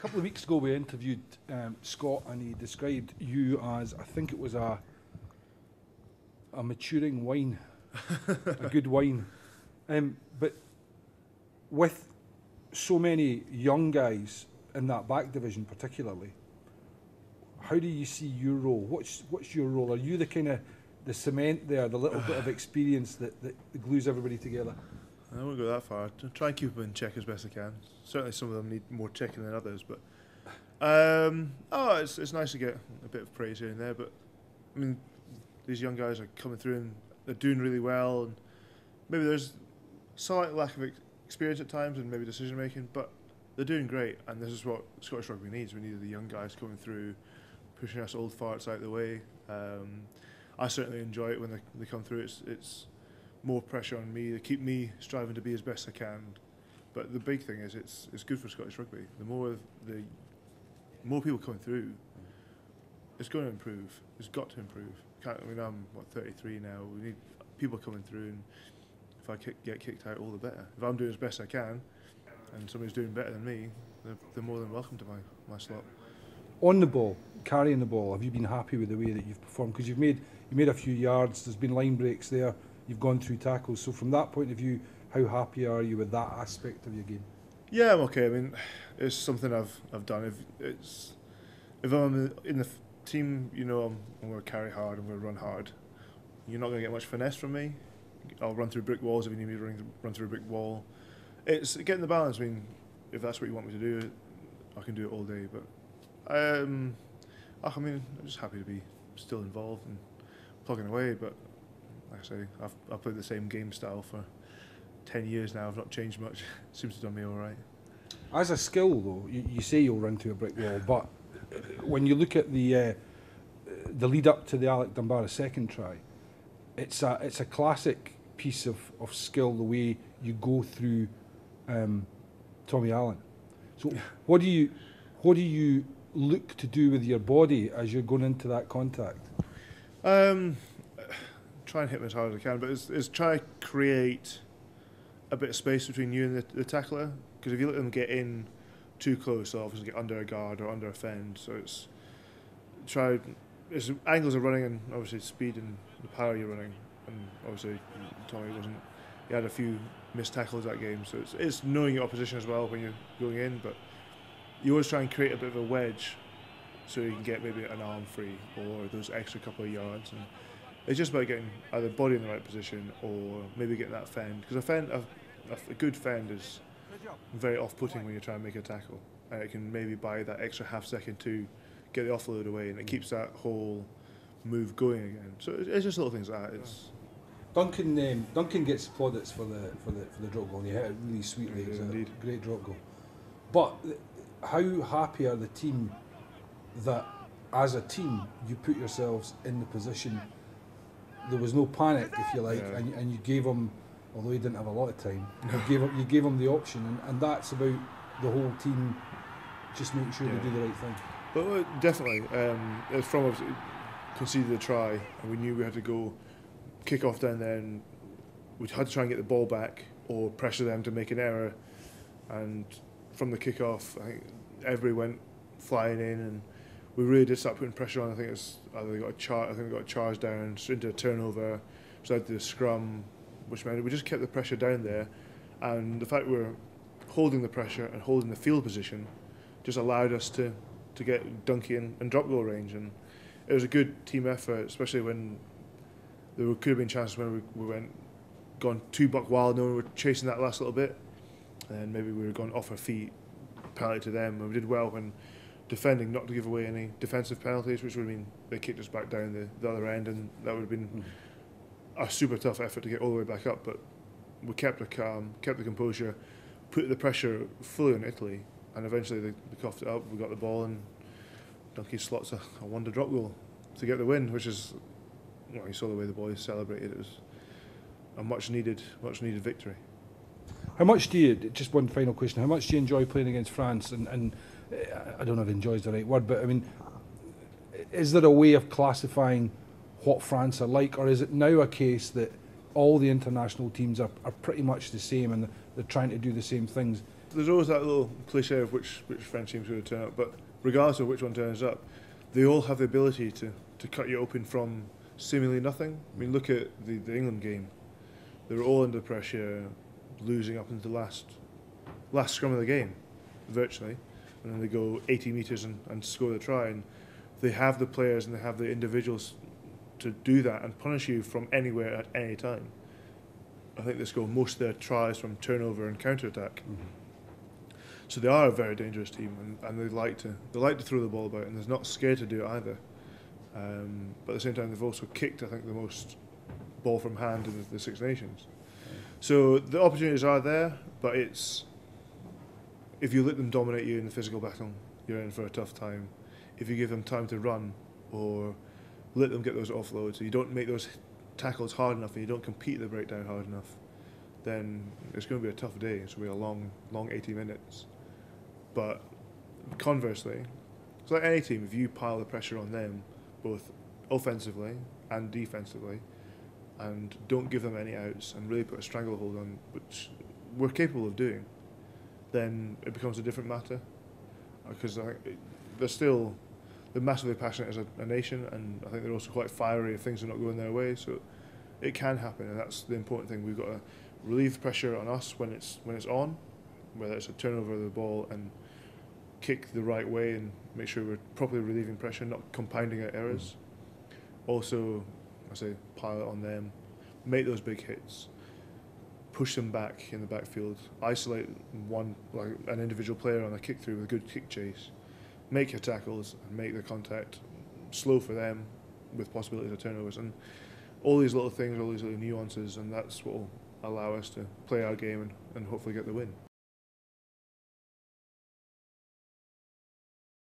couple of weeks ago we interviewed Scott, and he described you as, I think it was a maturing wine, a good wine. But with so many young guys in that back division particularly, how do you see your role? What's your role? Are you the kind of the cement there, the little bit of experience that glues everybody together? I won't go that far. Try and keep them in check as best I can. Certainly some of them need more checking than others, but it's nice to get a bit of praise here and there. But I mean, these young guys are coming through and they're doing really well, and maybe there's slight lack of experience at times and maybe decision making, but they're doing great, and this is what Scottish Rugby needs. We need the young guys coming through, pushing us old farts out of the way. I certainly enjoy it when they come through. It's more pressure on me. They keep me striving to be as best I can. But the big thing is it's good for Scottish Rugby. The more people coming through, it's going to improve. It's got to improve. I'm 33 now. We need people coming through, and if I get kicked out, all the better. If I'm doing as best I can, and somebody's doing better than me, they're more than welcome to my slot. On the ball, carrying the ball, have you been happy with the way that you've performed? Because you made a few yards. There's been line breaks there. You've gone through tackles. So from that point of view, how happy are you with that aspect of your game? Yeah, I'm okay. I mean, it's something I've done. If I'm in the team, you know, I'm going to carry hard. I'm going to run hard. You're not going to get much finesse from me. I'll run through brick walls if you need me to run through a brick wall. It's getting the balance. I mean, if that's what you want me to do, I can do it all day. But I mean, I'm just happy to be still involved and plugging away. But like I say, I've played the same game style for 10 years now. I've not changed much. Seems to have done me all right. As a skill, though, you say you'll run through a brick wall, but when you look at the lead up to the Alec Dunbar second try, it's a classic piece of skill, the way you go through Tommy Allen. So what do you look to do with your body as you're going into that contact? Try and hit them as hard as I can, but it's try to create a bit of space between you and the tackler, because if you let them get in too close, they'll obviously get under a guard or under a fend. So it's angles of running, and obviously speed and the power you're running. And obviously Tommy he had a few missed tackles that game, so it's knowing your opposition as well when you're going in, but you always try and create a bit of a wedge so you can get maybe an arm free or those extra couple of yards. And it's just about getting either body in the right position or maybe getting that fend, because a good fend is very off-putting when you're trying to make a tackle, and it can maybe buy that extra half second to get the offload away, and it keeps that whole move going again. So it's just little things like that. Duncan gets plaudits for the drop goal. And he hit it really sweetly. It was a great drop goal. But how happy are the team that, as a team, you put yourselves in the position? There was no panic, if you like, and you gave him, although he didn't have a lot of time, you gave him the option, and that's about the whole team just making sure they do the right thing. But definitely, it's from obviously conceded a try, and we knew we had to go kick off down there, and we had to try and get the ball back or pressure them to make an error. And from the kick off, I think everybody went flying in, and we really did start putting pressure on. I think we got a charge down straight into a turnover, so I did a scrum, which meant we just kept the pressure down there, and the fact we were holding the pressure and holding the field position just allowed us to get Dunky and drop goal range. And it was a good team effort, especially when there could have been chances when we gone too buck wild, and we were chasing that last little bit, and maybe we were going off our feet, penalty to them. And we did well when defending, not to give away any defensive penalties, which would mean they kicked us back down the other end, and that would have been a super tough effort to get all the way back up. But we kept the calm, kept the composure, put the pressure fully on Italy, and eventually they coughed it up. We got the ball, and Dunky slots a wonder drop goal to get the win, which is, you saw the way the boys celebrated. It was a much needed victory. How much do you, just one final question, how much do you enjoy playing against France? And I don't know if enjoy is the right word, but I mean, is there a way of classifying what France are like, or is it now a case that all the international teams are pretty much the same and they're trying to do the same things? there's always that little cliche of which French team's going to turn up, but regardless of which one turns up, they all have the ability to cut you open from seemingly nothing. I mean, look at the England game. They were all under pressure, losing up into the last scrum of the game, virtually, and then they go 80 metres and score the try, and they have the players and they have the individuals to do that and punish you from anywhere at any time. I think they score most of their tries from turnover and counter-attack. Mm-hmm. So they are a very dangerous team, and they like to throw the ball about, and they're not scared to do it either. But at the same time, they've also kicked, I think, the most ball from hand in the Six Nations. So the opportunities are there, but it's, if you let them dominate you in the physical battle, you're in for a tough time. If you give them time to run, or let them get those offloads, so you don't make those tackles hard enough and you don't compete the breakdown hard enough, then it's going to be a tough day. It's going to be a long 80 minutes. But conversely, it's like any team, if you pile the pressure on them, both offensively and defensively, and don't give them any outs and really put a stranglehold on, which we're capable of doing, then it becomes a different matter. Because they're massively passionate as a nation, and I think they're also quite fiery if things are not going their way. So it can happen, and that's the important thing. We've got to relieve the pressure on us when it's on, whether it's a turnover of the ball, and kick the right way and make sure we're properly relieving pressure, not compounding our errors. Also, I say pile it on them, make those big hits, push them back in the backfield, isolate an individual player on a kick through with a good kick chase, make your tackles and make the contact slow for them with possibilities of turnovers, and all these little things, all these little nuances, and that's what will allow us to play our game and hopefully get the win.